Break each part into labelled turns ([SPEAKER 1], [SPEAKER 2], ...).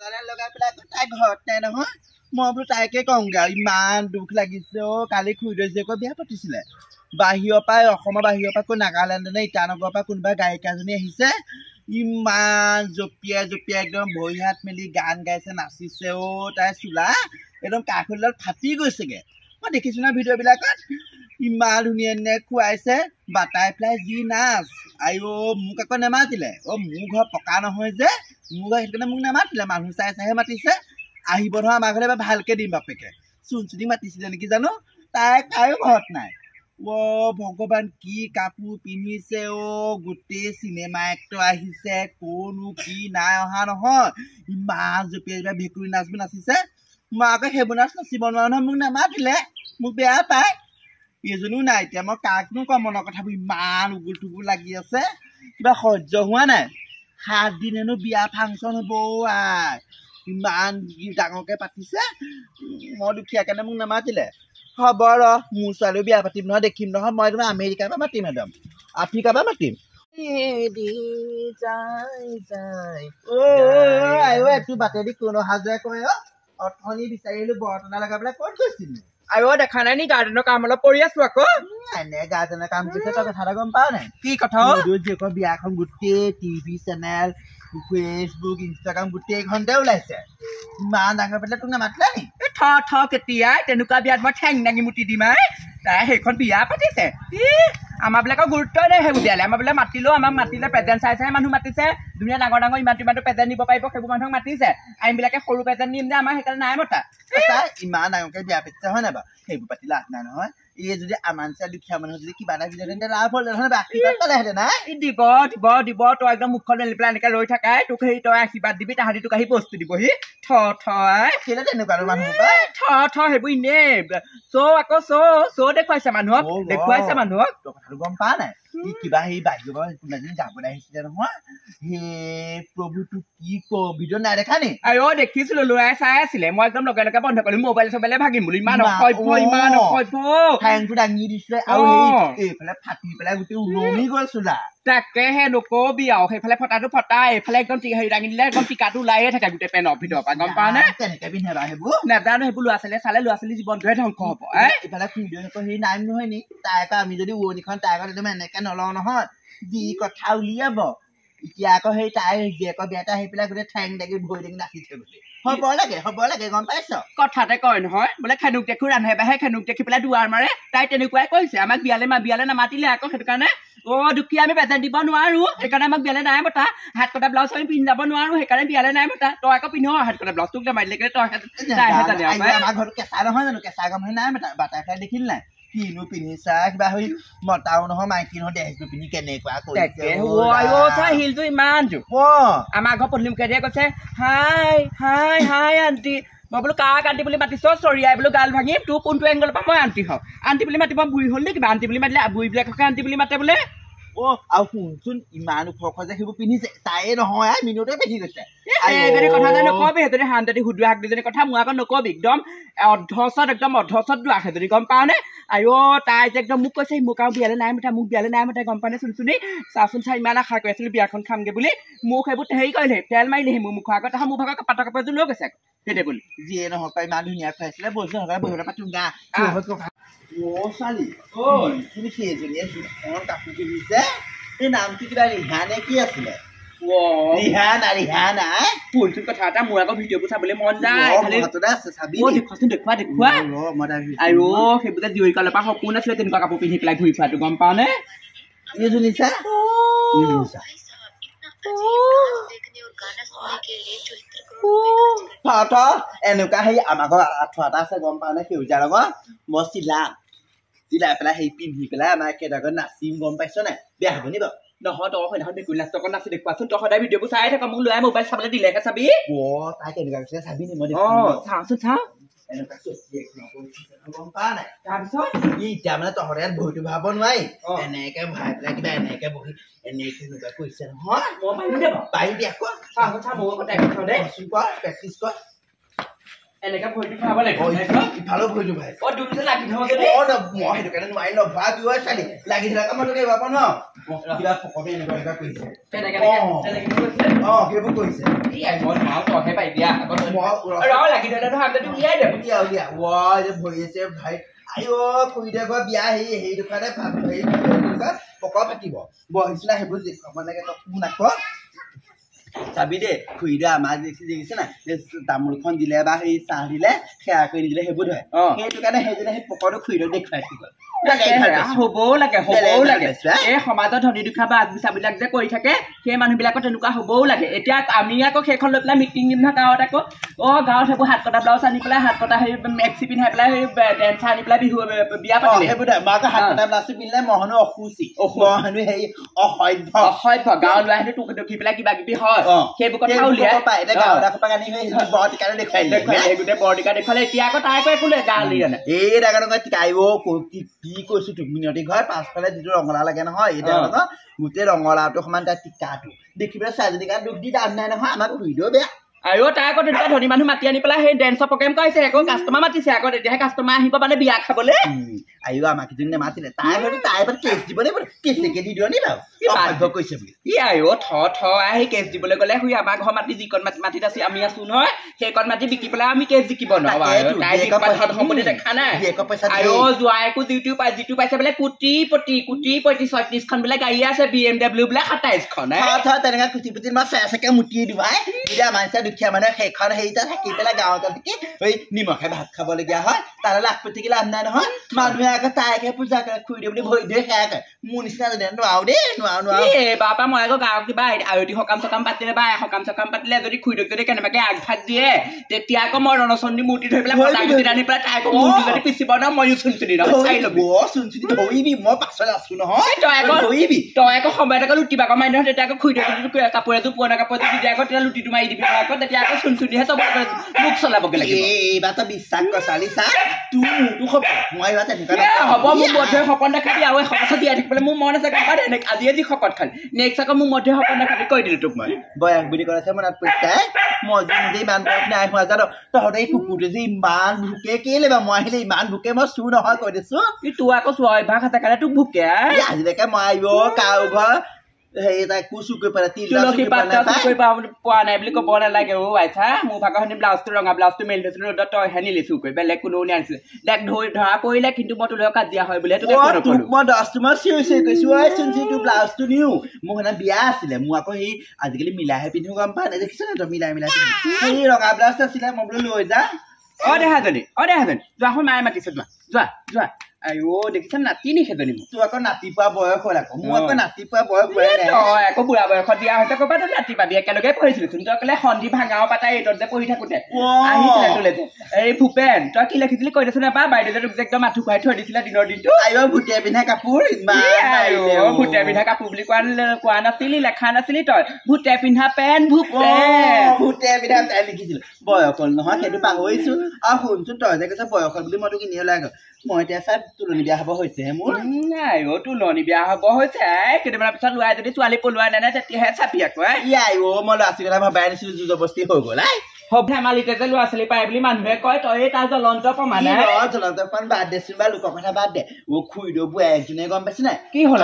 [SPEAKER 1] গানে লগাই পেলাই তাই ঘৰত নাই নহয় মই বোলো তাইকে কওঁগে ইমান দুখ লাগিছে কালি খুৰীদেউ জীয়েকৰ বিয়া পাতিছিলে বাহিৰৰ পৰা অসমৰ বাহিৰৰ পৰা নাগালেণ্ড নে ইটানগৰৰ পৰা কোনোবা গায়িকা এজনী আহিছে ইমান জঁপিয়াই জঁপিয়াই একদম ভৰি হাত মেলি গান গাইছে নাচিছে তাই চোলা একদম কাষৰডাল ফাটি গৈছেগে মই দেখিছো না ভিডিঅ'বিলাকত ইমান ধুনীয়া ধুনীয়া খুৱাইছে বাটাই পেলাই যি নাচ আইঅ মোক আকৌ নেমাতিলে মোৰ ঘৰ পকা নহয় যে মোৰ ঘৰ সেইটো কাৰণে মোক নেমাতিলে মানুহ চাই চাইহে মাতিছে আহিব নহয় আমাৰ ঘৰলৈ এবাৰ ভালকৈ দিম বাপেকে চুনচুনি মাতিছিলে নেকি জানো তাই কায়ো ঘৰত নাই ভগৱান কি কাপোৰ পিন্ধিছে গোটেই চিনেমা এক্টৰ আহিছে কোনো কি নাই অহা নহয় ইমান জঁপিয়াই জঁপিয়াই ভেকুৰী নাচবোৰ নাচিছে মই আকৌ সেইবোৰ নাচ নাচিব নোৱাৰো নহয় মোক নেমাতিলে মোক বেয়া পায় এজনীও নাই এতিয়া মই কাকনো কম মনৰ কথাবোৰ ইমান উগুল টুগুল লাগি আছে কিবা সহ্য হোৱা নাই 7 দিন হেনো বিয়া ফাংচন হ'ব আই ইমান ডাঙৰকৈ পাতিছে মই দুখীয়া কাৰণে মোক নেমাতিলে হ'ব ৰ মোৰ ছোৱালীও বিয়া পাতিম নহয় দেখিম নহয় মই তোমাৰ আমেৰিকাৰ পৰা মাতিম একদম আফ্ৰিকাৰ পৰা মাতিম তোৰ বাটেদি কোন অহা যোৱা কৰে অথনি বিচাৰিলো বৰটনা লগাই পেলাই ক'ত গৈছিলি
[SPEAKER 2] আইও দেখা নাই নি গাৰ্ডেনৰ কাম অলপ কৰি আছো আকৌ
[SPEAKER 1] এনে গাৰ্ডেনৰ কাম কৰিছে তই কথা এটা গম পাৱ নাই
[SPEAKER 2] কি কথা
[SPEAKER 1] জীয়েকৰ বিয়াখন গোটেই টিভি চেনেল ফেচবুক ইনষ্টাগ্ৰাম গোটেইখনতে ওলাইছে ইমান ডাঙৰ পেলাই তোক নামাতিলে নি
[SPEAKER 2] থ কেতিয়া তেনেকুৱা বিয়াত মই ঠেং দাঙি মুতি দিম তাই সেইখন বিয়া পাতিছে আমাৰ বিলাকৰ গুৰুত্বই নাই সেইবোৰ বিয়ালে আমাৰ বোলে মাতিলেও আমাক মাতিলে প্ৰেজেণ্ট চাই চাই মানুহ মাতিছে ধুনীয়া ডাঙৰ ডাঙৰ ইমানটো প্ৰেজেণ্ট দিব পাৰিব সেইবোৰ মানুহক মাতিছে আমিবিলাকে সৰু প্ৰেজেণ্ট দিম যে আমাৰ সেইকাৰণে নাই মতা
[SPEAKER 1] ইমান ডাঙৰকৈ বিয়া পাতিছে হয় নাই বাৰু সেইবোৰ পাতি লাভ নাই নহয় এই যদি আমাৰ নিচিনা দুখীয়া মানুহ যদি কিবা এটা দিলে লাভ হ'ল নহয় আশীৰ্বাদ পালেহেঁতেন নাই
[SPEAKER 2] দিব দিব তই একদম মুখখন মেলি পেলাই এনেকৈ ৰৈ থাকাই তোক সেই তই আশীৰ্বাদ দিবি তাহাঁতি তোক আহি বস্তু দিবহি
[SPEAKER 1] কেলে তেনেকুৱা মানুহ
[SPEAKER 2] সেইবোৰ এনেই আকৌ দেখুৱাইছে মানুহক
[SPEAKER 1] তই কথাটো গম পা নাই কিবা সেই বাহিৰৰ পৰা কোনোবাজনী যাবলৈ আহিছিলে নহয় হে প্ৰভু তোক কি কওঁ ভিডিঅ' নাই দেখা নি
[SPEAKER 2] দেখিছিলো ল'ৰাই চাই আছিলে মই একদম লগে লগে বন্ধ কৰিলো মোবাইল চবাইলে ভাগিম বুলি ইমান
[SPEAKER 1] ঠেংটো দাঙি দিছিলে আৰু এইফালে ফাটি পেলাই গোটেই উলমি গ'ল চোলা
[SPEAKER 2] তাকেহে নকবি আৰু সেইফালে ফটাটো ফটা এইফালে একদম হেৰি দাঙি দিলে একদম টিকাটো ওলাইয়ে থাকে গোটেই পেনৰ ভিতৰৰ পৰা গম পাৱ নে
[SPEAKER 1] তেনেকে পিন্ধে বাৰু সেইবোৰ
[SPEAKER 2] নাজানো সেইবোৰ ল'ৰা ছোৱালীয়ে চালে ল'ৰা ছোৱালী জীৱনটোহে ধ্বংস হ'ব
[SPEAKER 1] এইফালে খুৰীদেউহঁতৰ হেৰি নাই নহয় নি তাই আকৌ আমি যদি উৰণিখন তাই আকৌ একদম এনেকে নলওঁ নহয় যি কথা উলিয়াব এতিয়া আকৌ সেই তাই জীয়েকৰ বিয়াতে আহি পেলাই গোটেই ঠেং দাঙি ভৰি দাঙি নাচিছে বুলি হ'ব লাগে গম পাইছ
[SPEAKER 2] কথাতে কয় নহয় বোলে খেনুক দেখো ৰান্ধে বাঢ়ে খেনুক দেখি পেলাই দুৱাৰ মাৰে তাই তেনেকুৱাই কৈছে আমাক বিয়ালে নামাতিলে আকৌ সেইটো কাৰণে দুখীয়া আমি প্ৰেজেণ্ট দিব নোৱাৰো সেইকাৰণে আমাক বিয়ালে নাই মতা হাত কটা ব্লাউজ আমি পিন্ধি যাব নোৱাৰো সেইকাৰণে বিয়ালে নাই মতা তই আকৌ পিন্ধ হাত কটা ব্লাউজ তোক নামাৰিলে তই
[SPEAKER 1] আমাৰ ঘৰটো কেঁচা নহয় জানো কেঁচা কাম নাই মতা বাটাই খাই দেখিল নাই কিনো পিন্ধিছা কিবা হৈ মতাও নহয় মাইকী নহয় ড্ৰেছটো পিন্ধি কেনেকুৱা
[SPEAKER 2] শিলটো ইমান আমাৰ ঘৰ পদূলিমুখে দিয়ে কৈছে হাই আণ্টি মই বোলো কাক আণ্টি বুলি মাতিছ চৰিয়াই বোলো গাল ভাঙিম তোৰ কোনটো এংগলৰ পৰা মই আণ্টি হওঁ আণ্টি বুলি মাতিব বুঢ়ী হ'ল নে কিবা আণ্টি বুলি মাতিলে বুঢ়ীবিলাককে আণ্টি বুলি মাতে বোলে
[SPEAKER 1] আৰু শুনচোন ইমান ওখ যে সেইবোৰ পিন্ধিছে তাইয়ে নহয় মিনতে পিন্ধি গৈছে
[SPEAKER 2] এইজনী কথা যে নকবি সেইজনী শান্তি সুধুৱা শাক দুজনী কথা মোৰ আগত নকবি একদম অধচত দুৱা সেইজনী গম পাৱ নে আইঅ তাই যে একদম মোক কৈছে মোক আৰু বিয়ালে নাই মতা গম পানে চুনচুনি চাচোন চাই ইমান আশা কৰি আছিলো বিয়াখন খামগে বুলি মোক সেইবোৰ হেৰি কৰিলে তেল মাৰিলেহি মোৰ মুখৰ আগত মোৰ ভাগৰ পাটৰ কাপোৰযোৰ লৈ গৈছে সেইদে বুলি
[SPEAKER 1] যিয়ে নহওক ইমান ধুনীয়া খুৱাইছিলে বলচোন বহিবলৈ পাতো গা ছোৱালী তুমি সেইজনীয়ে কাপোৰ পিন্ধিছে এই নামটো কিবা ৰিহানে কি আছিলে
[SPEAKER 2] শুনচোন কথা এটা মোৰ আকৌ ভিডিঅ'বোৰ চাবলৈ মন যায় দেখুওৱা আৰু সেইবোৰ যে জীয়ৰী কালৰ পৰা সপোন আছিলে তেনেকুৱা কাপোৰ পিন্ধি পেলাই ঘূৰি ফুৰাটো গম পাৱ নে
[SPEAKER 1] এনেকুৱা সেই আমাৰ ঘৰ আঁঠুৱা এটা আছে গম পাৱ নে সেউজীয়া ৰঙৰ মই চিলাই পেলাই সেই পিন্ধি পেলাই আমাৰ একেডাগত নাচিম গম পাইছ নাই বেয়া হ'ব নি বাৰু
[SPEAKER 2] নহয় তই সেইদিনাখন বেকুৰী নাচত নাচি দেখুৱাচোন তই সদায় ভিডিঅ'বোৰ চাই থাক মোক লৈ মোবাইল চাবলৈ দিলেহে চাবি
[SPEAKER 1] তাই কেনেকুৱা কৈছে চাবি নি মই
[SPEAKER 2] চাওঁচোন চাওঁ
[SPEAKER 1] গম পা নাই তাৰপিছত এতিয়া মানে তহঁতে ইয়াত বহিটো ভাব নোৱাৰি এনেকে ভৰাই পেলাই কিবা এনেকে বহি এনেকে এনেকুৱা কৰিছে নহয় পাৰিবি আকৌ প্ৰেক্টিচ কৰ
[SPEAKER 2] এনেকে ভৰিটো ভৰাব লাগিব
[SPEAKER 1] ইফালেও ভৰিটো ভাই
[SPEAKER 2] দুটা লাগি থওঁ
[SPEAKER 1] মই সেইটো কাৰণে নোৱাৰি নভৰাবি চালি লাগি থকা কামত পাব ন কিবা পকতে এনেকুৱা কৰিছে
[SPEAKER 2] সেইবোৰ কৰিছে
[SPEAKER 1] সেইবোৰ কৰিছে
[SPEAKER 2] মই নোৱাৰো তইহে পাৰিবি লাগি ধৰে হাতটো উলিয়াই দে
[SPEAKER 1] উলিয়া যে ভৰি আছে ভাই আইঅ খুই দে বিয়া সেই দোকানে পকা ফাটিব বহিছিলা সেইবোৰ মানে নাক চাবি দে খুই দে আমাৰ দেখিছে না তামোলখন দিলে বা সেই চাহ দিলে সেয়া কৰি দিলে সেইবোৰ ধৰে সেইটো কাৰণে সেইজনে সেই পকৰটো খুই দে দেখুৱাই
[SPEAKER 2] হ'বও লাগে এই সমাজত ধনী দুখীয়া বা আজবিচাবিলাক যে কৰি থাকে সেই মানুহবিলাকৰ তেনেকুৱা হ'বও লাগে এতিয়া আমি আকৌ সেইখন লৈ পেলাই মিটিং দিম নহয় গাঁৱত আকৌ গাঁৱত সেইবোৰ হাত কটা ব্লাউজ আনি পেলাই হাত কটা সেই মেক্সি পিন্ধাই পেলাই সেই ডেন্সাৰ আনি পেলাই বিহু বিয়া পাতিলে
[SPEAKER 1] সেইবোৰ হাত কটা ব্লাউজ পিন্ধিলে মহনো অসুচি মহনো সেই অসভ্য
[SPEAKER 2] গাঁৱৰ ল'ৰা হেনো তোক দেখি পেলাই কিবা কিবি হয় সেইবোৰ কথা উলিয়াই বৰটিকা দেখুৱালে এতিয়া আকৌ তাই আকৌ একো গাঁৱত
[SPEAKER 1] এই ডাঙৰ কি কৈছো তোক মিনতি ঘৰ পাছফালে যিটো ৰঙালাও লাগে নহয় এতিয়া গোটেই ৰঙালাওটো সমান তাৰ টিকাটো দেখিবলৈ চাৰিজনী গাত দুখ দি দাম নাই নহয় আমাক ভিডিঅ' বেয়া
[SPEAKER 2] আৰু তাই আকৌ তেতিয়া ধনী মানুহ মাতি আনি পেলাই সেই ডেন্সৰ প্ৰগ্ৰেম কৰিছে আকৌ কাষ্টমাৰ মাতিছে আকৌ তেতিয়াহে কাষ্টমাৰ আহিব মানে বিয়া খাবলৈ
[SPEAKER 1] আইঅ আমাক কিজনী নেমাতিলে তাই কেছ দিব লাগিব কেছকে দি দিওঁ নি বাৰু কৈছে বুলি
[SPEAKER 2] আইঅ আহি কেছ দিবলৈ গ'লে শুই আমাৰ ঘৰ মাটি যিকণ মাটিত আছে আমি আছো নহয় সেইকণ মাটি বিকি পেলাই আমি কেছ জিকিব নোৱাৰো দেখা নাই আইঅ জোৱাইকো যিটো পাইছে বোলে কোটি 36খন বোলে গাড়ী আছে BMW বোলে 27খন
[SPEAKER 1] তেনেকুৱা কোটি মই চেকে মুটিয়ে দিওঁ এতিয়া মানুহে দুখীয়া মানুহে সেইখন হেৰিতে থাকি পেলাই গাঁৱত থাকি এই নিমখে ভাত খাবলগীয়া হয় তালৈ লাখ পতি লাভ নাই নহয় মানুহে আকৌ তাইকে পূজা কৰে খুই দিয়ে বুলি ভৰি দিয়ে সেয়া কৰে মোৰ নিচিনা যদি নোৱাৰো দেই নোৱাৰো
[SPEAKER 2] এইবাৰ পৰা মই আকৌ গাঁৱত কিবা আয়তি সকাম চকাম পাতিলে বা সকাম চকাম পাতিলে যদি খুইদক যদি কেনেবাকে আগভাগ দিয়ে তেতিয়া আকৌ মই ৰণচন্দী মূৰ্তি ধৰি পেলাই আনি পেলাই তাই আকৌ মূৰ্তি যদি পিচিব ন ময়ো চুনচুনি
[SPEAKER 1] চুনচুনি ধৰিবি মই পাছত আছো নহয়
[SPEAKER 2] তই আকৌ সময় আকৌ লুটিবা আকৌ মাৰি নহয় তেতিয়া আকৌ খুইদক কাপোৰ এযোৰ পুৰণা কাপোৰ এযোৰ দি আকৌ তেতিয়া লুটিটো মাৰি দিবি আকৌ তেতিয়া আকৌ চুনচুনিহে চব মুখ চলাবগে লাগিব
[SPEAKER 1] এইবাৰ তই বিশ্বাস কৰ চালি চা তোৰ মই
[SPEAKER 2] হ'ব মোক মধ্যে সপন দেখাবি আৰু সঁচা দিয়া থাকিবলৈ মোৰ মন আছে গম এনেকে আজিয়ে যি শকত খালি নেক্সট আকৌ মোৰ মধ্যে সপন দেখাবি কৈ দিলো তোক মই
[SPEAKER 1] বয়াস বুলি কৈছে মনত পৰিছে মই যে ইমান বয়স নাই হোৱা জানো তহঁতে এই কুকুৰটো যে ইমান ভোকে কেলে বা মই আহিলে ইমান ভোকে মই চুৰ নহয় কৈ দিছো
[SPEAKER 2] তোৰ আকৌ চোৱা অভ্যাস আছে কাৰণে তোক ভোকে
[SPEAKER 1] আজিলৈকে মই আহিব কাৰো ঘৰ সেই তাই কুচু কৰি পেলাই
[SPEAKER 2] পোৱা নাই বুলি ক'ব নালাগে আইছা মোৰ ভাগৰ ব্লাউজটো ৰঙা ব্লাউজটো মেলি থৈছিলো ৰ'দত তই হেনিলি চুৰ কৰি বেলেগ কোনো নিয়ানিছিলে দেখ ধৰা পৰিলে কিন্তু মই তোৰ কাজিয়া হয় বুলি
[SPEAKER 1] মই 10 মাহ চিঞৰি কৈছো তোৰ ব্লাউজটো নিও মোৰ মানে বিয়া আছিলে মোৰ আকৌ সেই আজিকালি মিলাইহে পিন্ধিও গম পাই নাই দেখিছ নে তই মিলাই সেই ৰঙা ব্লাউজ আছিলে মই বোলো লৈ যা
[SPEAKER 2] দেহাজনী যোৱা হ'ল মায়ে মাতিছে যোৱা আইঅ দেখিছ নাতিনি সেইজনী মোক
[SPEAKER 1] তোৰ আকৌ নাতি পোৱা বয়স হ'ল আকৌ মোৰ আকৌ নাতি পোৱা বয়স হোৱাই নাই
[SPEAKER 2] আকৌ বুঢ়া বয়সত দিয়া হৈছে ক'ৰবাত তই নাতি পাবি একেলগে পঢ়িছিলো তই ক'লে সন্ধি ভাঙাও পাতাই এইটত যে পঢ়ি থাকোতে আহিছিলে তোলে যে এই ভূপেন তই কি লিখিছিলি কৈ দেচোন এবাৰ বাইদেউ যে তোক যে একদম মাথো খুৱাই থৈ দিছিলে দিনৰ দিনটো
[SPEAKER 1] আইঅ ভূটিয়া পিন্ধা কাপোৰ
[SPEAKER 2] ভূটিয়া পিন্ধা কাপোৰ বুলি কোৱা নাছিলি লেখা নাছিলি তই ভূটিয়া পিন্ধা পেন
[SPEAKER 1] ভূটিয়া পিন্ধা পেন লিখিছিলো বয়স হ'ল নহয় সেইটো পাহৰিছো আৰু শুনচোন তই যে কৈছ বয়স হ'ল বুলি মই তোক কিনি ওলাই মই এতিয়া চাই তুলনি বিয়া হব হৈছেহে মোৰ
[SPEAKER 2] নাই তুলনি বিয়া হব হৈছে কেইটামান পিছত লোৱাই যদি ছোৱালী পলোৱা নাই তেতিয়াহে চাপি আকৌ
[SPEAKER 1] মই ল'ৰা ছোৱালী কথা ভবাই নাছিলো জোৰ জবস্তি হৈ গ'ল
[SPEAKER 2] ধেমালিতে যে ল'ৰা ছোৱালী পায় বুলি মানুহে কয় তই তাৰ জ্বলন্ত প্ৰমাণ
[SPEAKER 1] জ্বলন্ত প্ৰমাণ বাদ দেচোন বা লোকৰ কথা বাদ দে খুইদেউ বোৱাই একজনে গম পাইছে নাই
[SPEAKER 2] কি হ'ল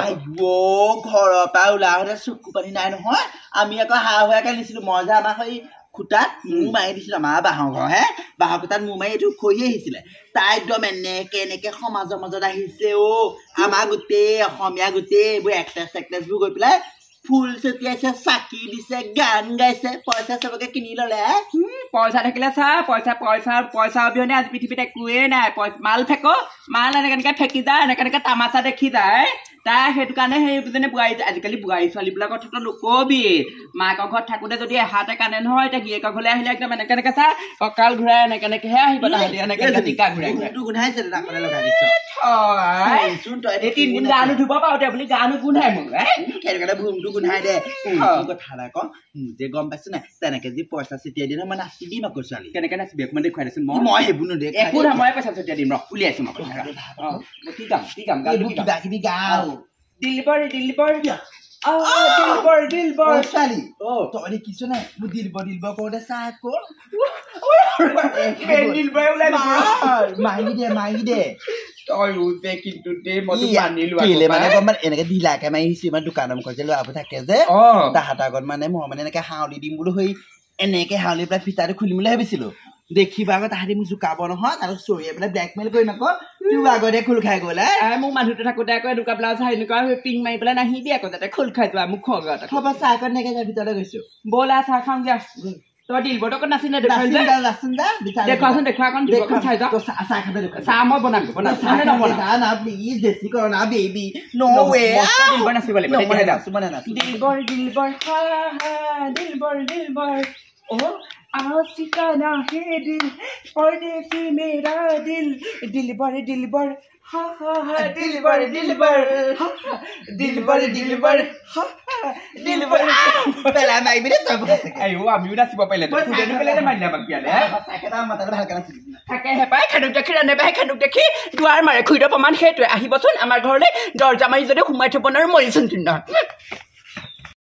[SPEAKER 1] ঘৰৰ পৰা ওলাই আহোঁতে চকু পানী নাই নহয় আমি আকৌ হাঁহ হুৱাকে নিছিলো মই যে আমাৰ সেই খুটাত মূৰ মাৰি দিছিলো আমাৰ বাঁহৰ ঘৰ বাঁহৰ খুটাত মূৰ মাৰি এইটো খৰি আহিছিলে তাই একদম এনেকে সমাজৰ মাজত আহিছে আমাৰ গোটেই অসমীয়া গোটেই এইবোৰ এক্ট্ৰেছবোৰ গৈ পেলাই ফুল ছটিয়াইছে চাকি দিছে গান গাইছে পইচা চবকে কিনি ললে
[SPEAKER 2] পইচা থাকিলে চা পইচা অবিহনে আজি পৃথিৱীত একোৱেই নাই মাল এনেকে ফেকি যায় এনেকে তামাচা দেখি যায় তাই সেইটো কাৰণে সেইজনী বোৱাৰী আজিকালি বোৱাৰী ছোৱালীবিলাকৰ ক্ষেত্ৰত নকবি মাকৰ ঘৰত থাকোঁতে যদি এহাতে কান্দে নহয় এতিয়া গিয়েকৰ ঘৰলৈ আহিলে একদম এনেকে চা কঁকাল ঘূৰাই এনেকেহে আহিব টিকা ঘূৰাই গানো ধুব পাৰোঁতে বুলি গানো গোন্ধাই মোক
[SPEAKER 1] সেইটো ভূমটো গোন্ধাই দে কথা এটা কওঁ নিজে গম পাইছো নাই তেনেকে যি পইচা ছটিয়াই দিয়ে মই নাচি দিম আকৌ ছোৱালী
[SPEAKER 2] কেনেকে নাচিবি অকণমান দেখুৱাই দেচোন
[SPEAKER 1] মই সেইবোৰ নেদেখ
[SPEAKER 2] একো নহয় মই পইচা ছটিয়াই দিম উলিয়াইছো মই কি গাম
[SPEAKER 1] কিবা কিবি গাওঁ
[SPEAKER 2] দিলবৰ
[SPEAKER 1] ছোৱালী তই দেখিছ নাই মোৰ দিলবৰ কৰোঁতে চাহ আকৌ মাৰি দে এনেকে ঢিলাকে মাৰি আহিছো ইমান দোকানৰ মুখত যে ল'ৰাবোৰ থাকে যে তাহাঁতৰ আগত মানে মই মানে এনেকে হাওলি দিম বোলো সেই এনেকে হাউলি পেলাই ফিটাটো খুলিম বুলি ভাবিছিলো দেখিবা আকৌ তাহাঁতি মোক জোকাব নহয় তাহাঁতক চৰিয়াই পেলাই ব্লেকমেইল কৰিম আকৌ তোৰ আগতে খোল খাই গ'লে
[SPEAKER 2] মোক মানুহটো থাকোঁতে আকৌ এনেকুৱা ব্লাউজ এনেকুৱা পিং মাৰি পেলাই নাহিবি আকৌ যাতে খোল খাই যোৱা মোক খোৱা
[SPEAKER 1] হ'ব চাহ অকণ এনেকে যাৰ ভিতৰতে গৈছো
[SPEAKER 2] ব'লা চাহ খাওঁ দিয়া তই দিলবৰ্ড অকণ নাছিলে দেখুৱাচোন দেখুৱা অকণ চাই যাওঁ
[SPEAKER 1] চাহ খাব
[SPEAKER 2] চাহ মই বনাম
[SPEAKER 1] বেছি কৰ না বেবি
[SPEAKER 2] দিলবৰ নাচিব লাগিব
[SPEAKER 1] দিলবৰ
[SPEAKER 2] দিলবৰ आशिका ना है दिल परदेसी मेरा दिल दिलबर दिलबर हा हा हा दिलबर दिलबर हा हा दिलबर दिलबर हा हा दिलबर
[SPEAKER 1] পেলা মাই বিৰে তব
[SPEAKER 2] আইও আমিও নাচিব পাইলে তো ফুডেনো পেলে মাইলা বাকিয়ালে
[SPEAKER 1] তাকেটা মাতালে ভালকে নাচিবি
[SPEAKER 2] থাকে হে পাই খানুক দেখি ৰানে পাই খানুক দেখি দুৱাৰ মাৰে খুইৰ প্ৰমাণ হেতুৱে আহিবচোন আমাৰ ঘৰলৈ দৰজা মাৰি যদি সোমাই থব নোৱাৰো মৰিচোন তিন